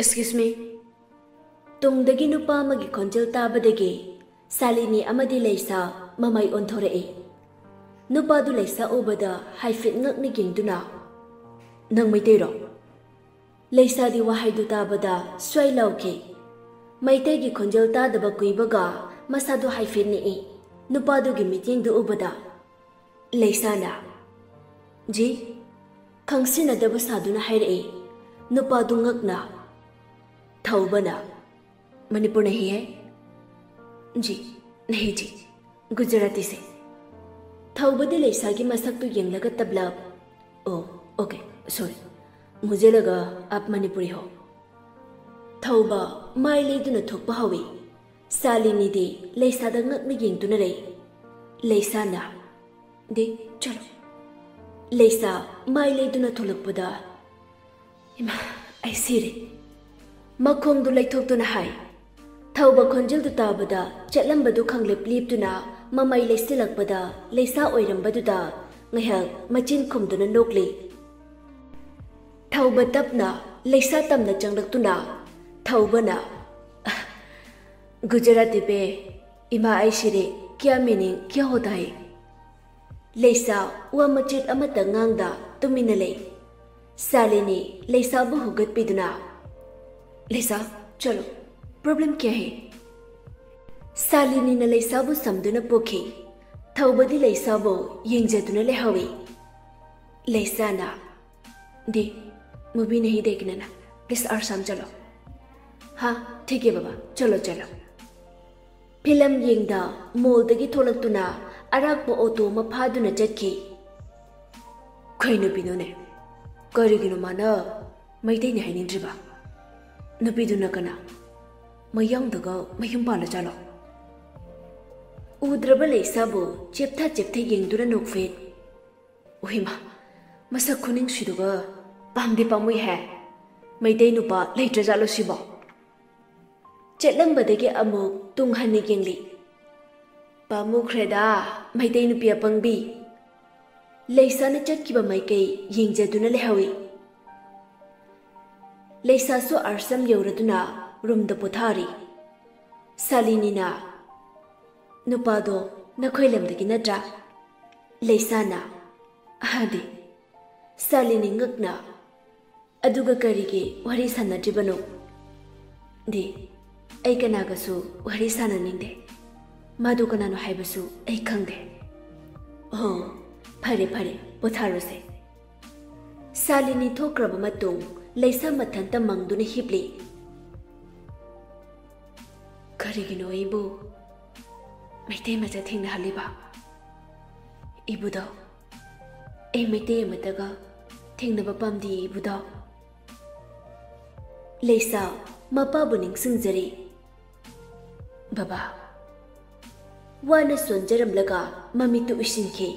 Excuse me. Tungdagi nupa magi konjel tabadagi Salini amadi leisa mamay onthorei. Nupa du leisa ubada haifit ngak ni gingduna. Nang maitero. Leisa di wahay du tabada sway lauke. Maitay gi konjel tadaba kuibaga masadu haifit ni e. Nupa du gi meeting du ubada. Leisa na. Ji. Kangsina daba saduna hairei. Nupa du ngak na. Thaubana. Manipur nahi hai? जी नहीं जी गुजराती से थौबदी लेसा की मसक तो young लगा तबला ओ okay sorry मुझे लगा आप मणिपुरी हो थौबा माई लेदुना थोकपा हवे सालिनी दे लेसा दा ngakni yengtuna rei लेसा ना दे चलो लेसा माई लेदुना थोलकपदा इमा आई सी रे मखोंग दु लेथोकतुना हाय थौबा खंजल दु ताबदा चलंबदु खंगले प्लीपतुना ममाई लेसिलकपदा लेसा ओइरंबदुदा ngahak machin khumduna nokli thauba tapna leisa tamna changlaktuna thaubana gujarati pe ima aishire kya meaning kya hota hai leisa wa machit amata ngangda tumina le salini leisa bu hugat piduna leisa chalo problem क्या है सालिनी न लेसाबु समदुना पोखी थौबदी लेसाबु यंगजदुना लेहवे लेसाना दे movie नहीं देखना ना please Assam चलो हाँ ठीक है बाबा चलो चलो फिल्म यंगदा मॉलदगी थोलक्तुना अराकपो ऑटो मफादुना चटकी खै नुपिनोने करिगिनो माना मैदैनि हाइनिंद्रिबा नुपिदुना कना मयांगदगा मयुम पाला चलो उद्रबा लेसाबु चेप्था चेप्थे यंगदुना नोकफेट ओहिमा मसक खुनिंग सिदुगा पामदे पामुई है मैदै नुपा लेट्रा जालो सिबो चेलंबदगे अमुक तुंगहनि गेंगली पामुख्रेदा मैदै नुपि अपंगबी लेसाना चटकिबा मैकै यंगजदुना लेहवी लेसासु आरसम यौरदुना रूम द पोथारी सालिनीना नुपादो नखोइलमदगी नत्रा लेसाना हादे Salini ngakna aduga karige wari sanadribano de ai kanagasu wari sananinde madu kanano haibasu ai khangde oh phare phare potharose Salini थोक्रब मतुंग लेसा मथंता मंगदुना हिपली करिगिनो इबु मैते मजा थिंग हलिबा इबुदो ए मैते मतगा थिंगनबा पामदी इबुदो लेसा मपाबु निंगसिंगजरी बाबा वाना सोंजरमलगा ममितु इसिनखे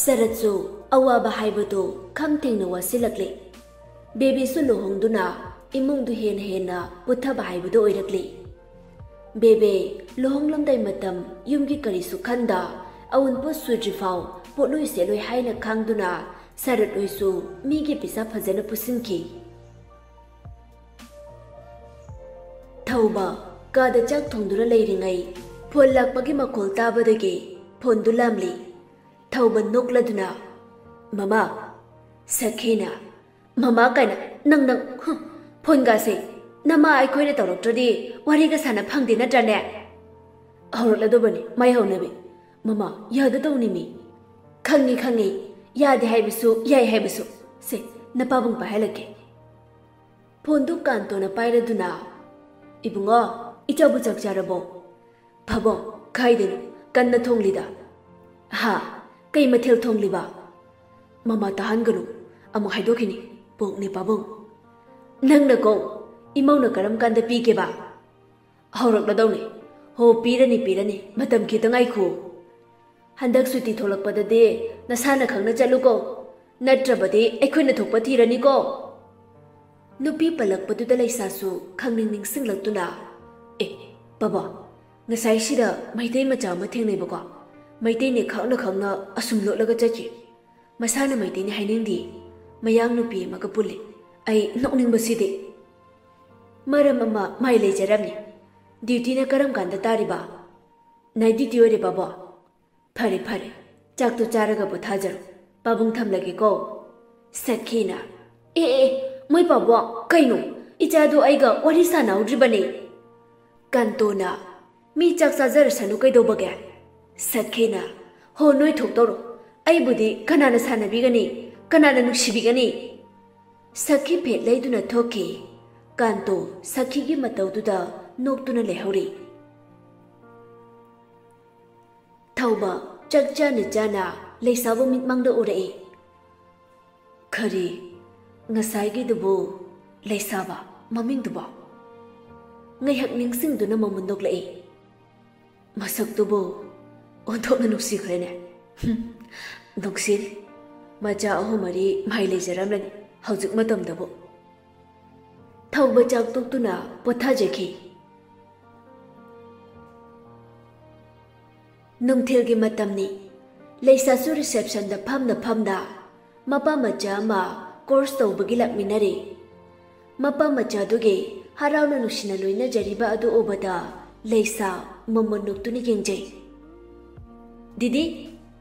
सरतसु अवाबा हाइबदो खमथेंगना वासिलकले बेबीसु लोहोंगदुना इमुंगदु हेन हेना पुथबा हाइबदो ओइरकले बेबे लोहोंगलमदाइ मतम युमगी करिसु खंदा अउनपो सुद्रिफाव पोलुइ सेलोइ हाइना खांगदुना सरत ओइसु मीगी पिसा फजना पुसिनखि थौबा कादा चाक थोंदुना लेरिङै फोन लाक्पगी मखोल ताबदगे फोन दुलामली थौबा नोक्लदुना ममा सखेना ममा काइना नंग नंग फोन गासे नमा आइखोइना तौरक्ट्रदि वारिगा साना फंगदे नट्राने हौरलदोबनी माइ हौनबे ममा याद तौनिमी खंगी खंगी यादे हाइबसु याइ हाइबसु से नपाबुंग पाहलके फोन दु कांतोना पाइरदुना इबुंगो इचाबु चकचारबो फबो खाइदेनु कन्ना थोंगलिदा हा कई मथेल थोंगलिबा ममा तहानगनु अमु हाइदोखिनी पोंगने पाबुंग नंगनको इमौना करम कांदा पीकेबा हौरक्लदौने हो पीरनी मतम खितंगाइखो हंदक सुती थोलकपददे नसाना खंगना चलुको नट्रबदे अखोइना थोकपा थीरनिको नुपी पलकपदुदा लेसासु खंगनिंग निंगसिंगलक्तुना ए बाबा ngasai sida maitai macha ma thengnei bako maitai ne khangna khangna asum lolaga chachi masana maitai ne haining di mayang nupi amaga puli ai nokningbasidi maram ama mai lejaramni duty na karam kanda tariba nai duty ore babo phare phare chak to charaga bothajaru pabung thamlage ko Sakhina moi babo kaino ichadu aiga wari sanaudribane Kantona mi chak sajar sanu kaidobage Sakhina ho noi thokdoro ai budi kanana sanabigani kanana nuksibigani Sakhi phet leiduna thoki Kanto Sakhi gi mataududa noktuna lehori Thauba chakcha ni jana leisabu mitmangda urei Khari ngasai gi dubu leisaba maming duba ngai hak ningsing duna mamundok lai masak dubu onthok na nuksi khrene nuksi macha ahumari mai leijaramlani haujuk matam dabu Thauba chak tuktuna potha jeki Nungthil gi matamni leisa su reception da phamda mapa macha ma course tawbagi lakminare mapa macha duge harauna nushina loina jariba adu obada leisa mamonuk tuni gengjai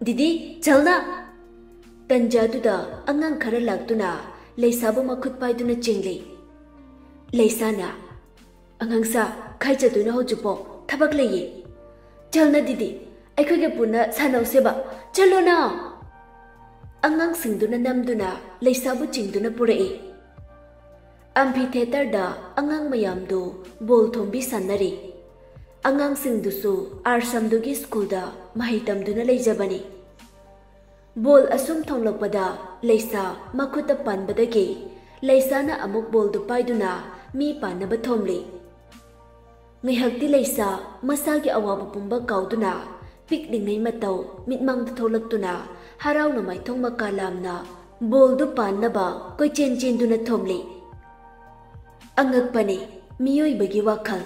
Didi chalna tanja duda angang khara laktuna leisa bu makhut paiduna chinglei Leisana angangsa khaija duna hojupo thabak leyi chalna didi aikhoge puna sanau seba chalo na angang singduna namduna leisa bu chingduna purei amphitheater da angang mayam do bol thombi sanari angang singdusu arsamdugi school da mahitam duna leijabani bol asum thonglokpada leisa makhuta panbadagi leisana amuk bol du paiduna mi panaba thomli ngaihakti leisa masagi awabu pumba kauduna piklingai matau mitmang tholaktuna harauna maithong makalamna bol du panaba koichen duna thomli angakpani miyoi bagi wakhal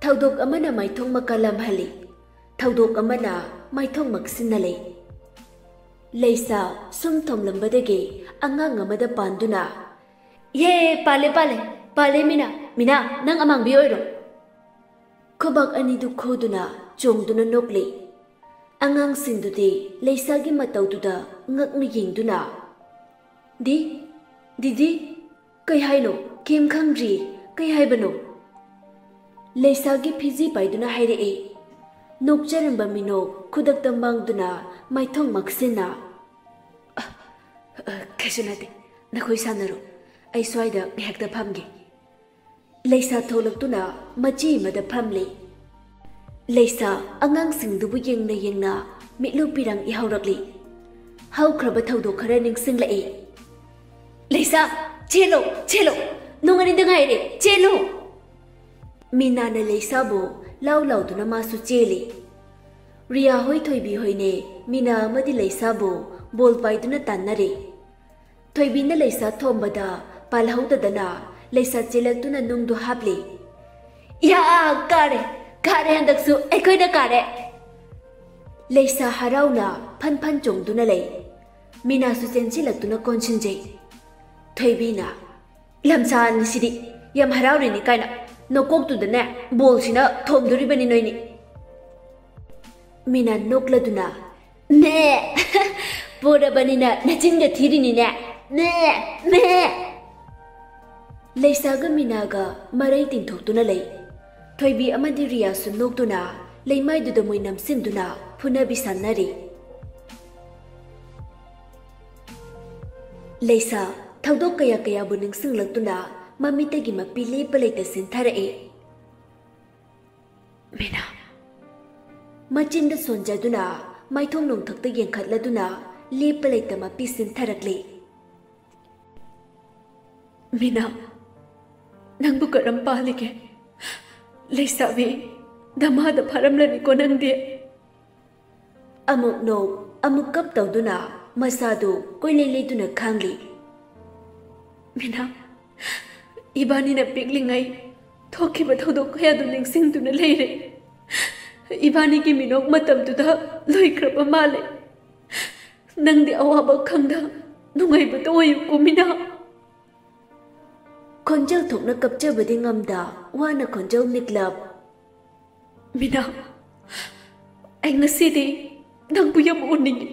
thaudok amana maithong makalam hali thaudok amana maithong maksinale leisa sum thomlambadagi angang amada panduna ye pale mina nang amang biyoiro khobak ani du khoduna chongduna nokli angang sindudi leisa gi mataududa ngakmi yingduna didi kai haino kem khangri kai haibano leisa gi phiji paiduna haire e nokjaramba mino khudak tambangduna maithong maksina khasunade nakhoi sanaro ai swaida hekta phamgi leisa tholaktuna machi mada phamle leisa angang singdubu yengna mitlu pirang I haurakli haukraba thaudo khara ningsinglai leisa chelo nongani dangai chelo minana leisa bo lau duna masu cheli Ria hoi thoibi hoine mina amadi leisa bo bol paiduna tannare thoibina leisa thombada palhauda dana leisa chelaktuna nungdu hapli ya kare handaksu ekoida kare leisa harauna phan chongduna lei mina su chenchilaktuna konshinjei thoibina lamsan sidi yam harauri ni kaina nokoktu dane bol sina thomduri bani noini mina nokladuna ne pura banina nachinga thirini ne leisa ga minaga marai tingthoktuna lei thoibi amadi riya su noktuna leimai du da moinam sinduna phuna bisanari leisa thaudok kaya buning singlaktuna mamitagi mapili palaita sintharae mina machinda sonjaduna maithong nongthakta yengkhatladuna lepalaita mapi sintharakli mina nangbu karam palige leisabi damada pharamlani ko nangde amuk no amuk kap tawduna masadu koileleiduna khangli mina ibani na piklingai thoki ba thodok kaya du ningsing du na leire ibani ki minok matam tu da loi krapa male nangdi awaba khangda नुंगाइबतो ओयुको Mina खंजल थोकना कपचबदि ngamda wana खंजल निकलब मिना आई ngasidi nangbu yam uningi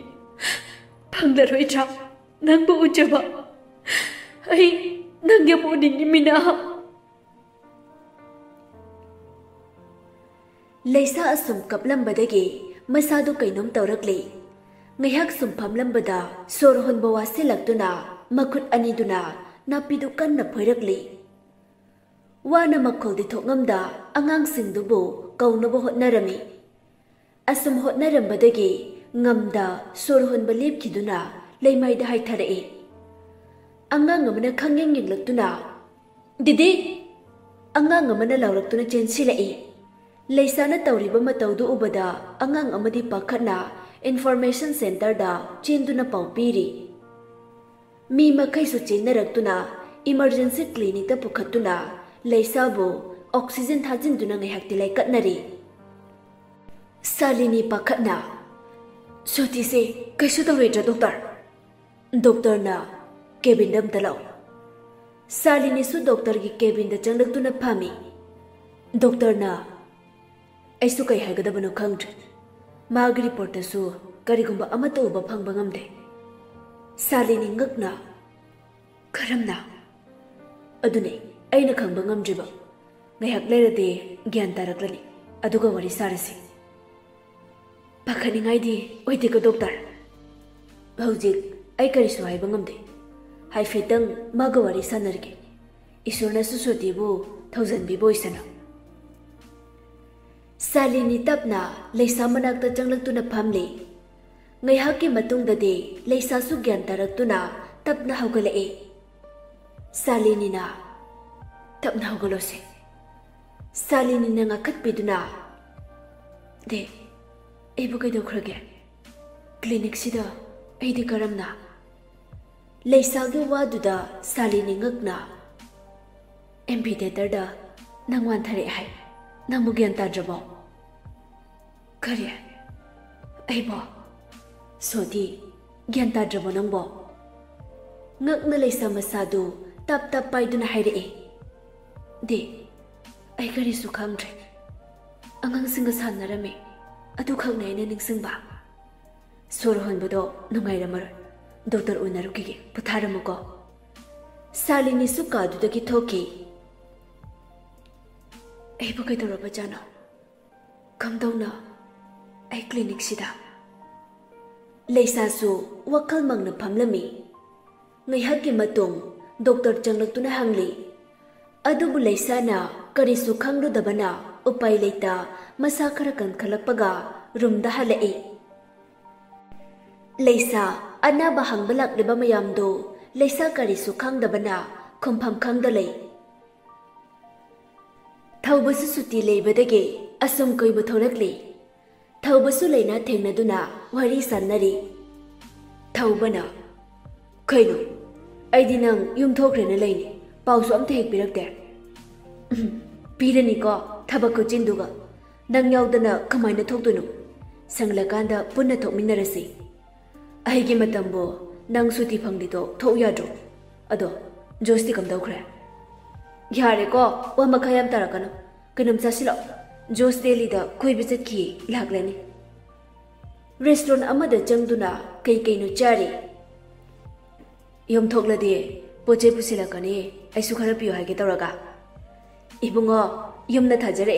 phanglaroidra nangbu ujaba ai nang yam uningi mina Laisa asum kaplambadagi masadu kainom tawrakli ngayhak sumphamlambada sor honba wasilagtuna makhut aniduna napidu kanna phoirakli wana makholdi thokngamda angangsingdubu kaunaba hotnarami asum hotnarambadagi ngamda sor honba lepkhiduna leimaida haitharai angang amana khangyeng yenglaktuna didi angang amana lawraktuna chensilai Laisana tawriba matawdu ubada angang amadi pakhatna information center da chenduna pawpiri mi makai su chennarakuna emergency clinic ta pukhatuna Laisabu oxygen thajinduna ngayhakti lai katnari Salini pakhatna Soti se kaisu tawreja doctor na cabin dam talaw Salini su doctor gi cabin da changlaktuna phami doctor na Aisu kai hagadabano khangdre magi report su karigumba amata uba phangba ngamde Salini ngakna karamna adune aina khangba ngamdriba ngayhak lerade gyan taraklani aduga wari sarasi pakhani ngaidi oide ko doctor hojik ai karisu haiba ngamde haifetang maga wari sanarge isurna su sotibu thousand bi boysana Salini tapna Laisa manakta changlaktuna phamli ngayhaki matungdadi Laisa su gyan taraktuna tapna hawgalae Salini na tapna hawgalose Salini na ngakhatpiduna de ebu kaidokhrage clinic sida aidi karamna Laisa gi waduda Salini ngakna amphitheater da nangwan thare hai nangbu gyan tadrabo Kare, aibo, sodi, gyan tadrabo nangbo. Ngak na Laisa masadu, tap paiduna haire. De, ay kari su khangdre. Angang singa sanarame, adu khangna ina ningsingba. Sorohon bodo nungai ramar, doctor unarukige, putharamuko. Salini su kadu daki thoki. Aibo kay toraba jano. Kamdaw na. Ay clinic sida Laisa su wakal mangna phamlami ngayhaki matung doctor changlaktuna hangli adubu Laisa na kari su khanglu dabana upai leita masa khara kan khalakpaga room da halai Laisa anaba hangbalak leba mayamdo Laisa kari su khang dabana khompham khang da lei thaubasu suti leibadage asum koibu thorakli Thaubasu leina thengnaduna wari sannari Thaubana Kaino Aidi nang yumthokrena leini pausu amta hekpirakte Pirani ko thabakko chinduga nang yaudana kamaina thokdunu sanglakanda punna thokminarasi Aigi matambo nang suti phangdido thok yadro ado josti kam dawkhre Yare ko wa makhayam tarakana kanam chasilo Jos Delhi da koi visit ki laglani Restaurant amada changduna kai no chari Yom thoklade poche pusilakani aisu khara piyo hage tawraga Ibungo yumna thajare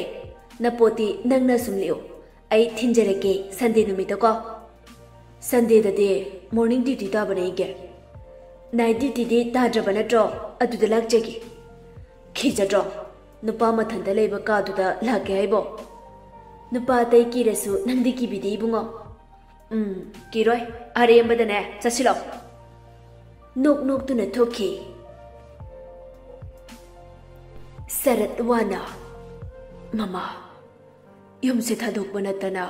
na poti nangna sumliu ai thinjareke Sunday numita ko Sunday da de morning duty ta bane ge night duty de ta drabana dro aduda lakjegi khija dro Nupa mathanda leiba kaduda lake haibo Nupa tai kirasu nangdi kibidi ibungo kiroi arembadane chasilo Nok tuna thoki Sarat wana Mama Yumse thadokba natana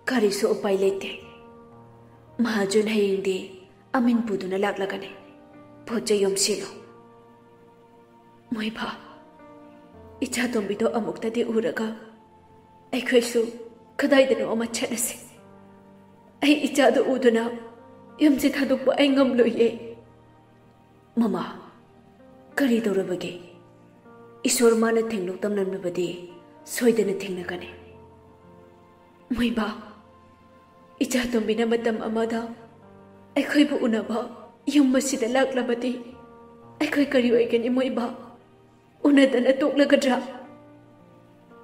karisu upai lete Mahajun hayingdi amin puduna laklagane Pocha yumsilo Moiba Icha tombido amuktadi uraga Aikhoisu kadaidano ama chatase Ai icha do uduna Yumse thadokba ai ngamloye Mama, kari dorabage. Isor mana thenglok tamnan mabadi soidana thengnagane. Moiba, icha tombina matam amada aikhoi bu unaba yum masida laklabadi aikhoi kari oigani moiba unadana toklagadra.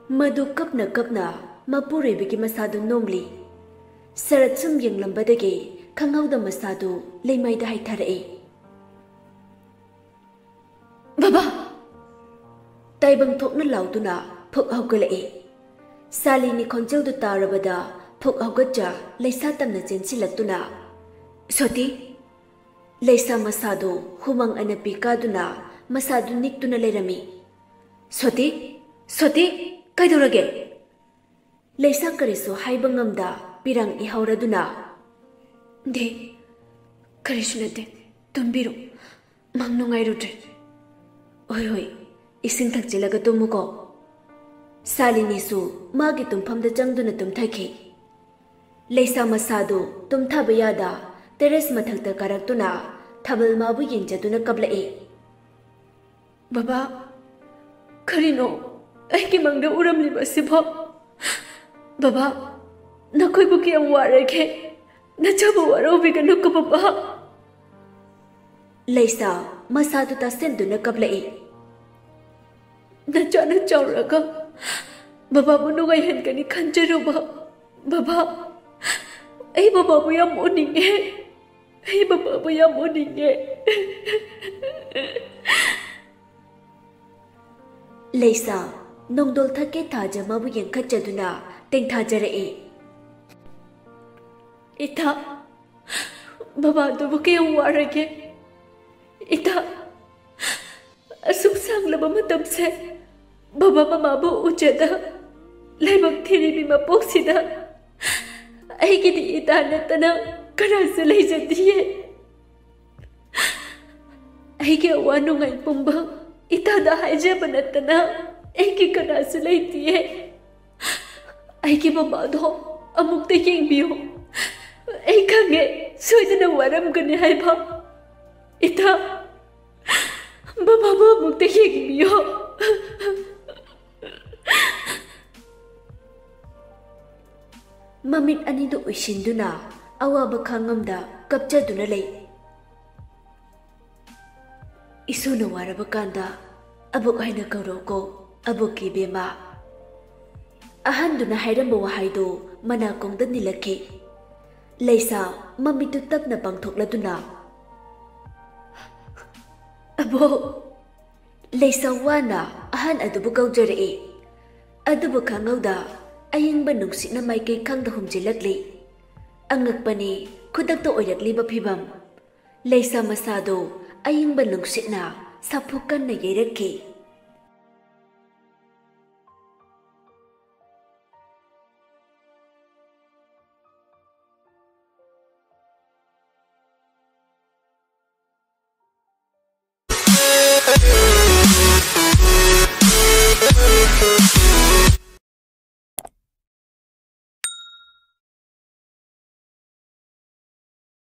Madu kapna mapurebigi masadu nomli sarat sum yenglambadage khangauda masadu leimaida haitharae. Baba, taibang thokna lauduna phok hawgalae. Salini khonjel du tarabada phok hawgatja leisa tamna chensilaktuna. Soti, leisa masadu humang anapi kaduna masadu niktuna lerami. Soti, kaidorage. Leisa kariso haibangamda pirang ihauraduna. De, karisunate, tumbiru, mangnungairutre. Oi, ising thakchilaga tumuko. Salini su magi tumfamda changduna tumthaki. Leisa masadu tumthabayada teres mathakta karaktuna thabal mabu yenjaduna kablae. Baba, karino aiki mangda uramliba sibo. Baba, nakoy bu kiyam warake nachabu warobiganu ko baba. Leisa masadu ta senduna kablae. Nachana chawraga baba bu nugai henkani khanjaruba. Baba, ai baba bu yam uninge. Leisa nongdol thake thaja mabu yenkhatjaduna tengthajarae. Ita, baba dubu kiyam warage. Ita, asuk sanglaba matamse baba mama bu ujada laibak thiribi mapoksida aigidi ita natana kanasu leijadiye. Aigi awa nungai pumba ita da haijaba natana aigi kanasu leitiye. Aigi mama do amukta yengbiyo. Ai khange soidana waramgani haiba. Ita, baba bu amukta yengbiyo. Mamit anidu uishinduna awaba khangamda kapchaduna lei. Isuna waraba kanda abuk haina kauroko abuki bema. Ahanduna hairamba wahaidu manakongda nilaki. Leisa mamitu tapna pangthokladuna. Abo, Leisa wana ahan adubu kaujarae. Adubu khangauda ayingba nungsitna maikay khangda humjilakli. Angakpani khudakta oirakliba phibam. Leisa masado ayingba nungsitna saphukanna yairakki.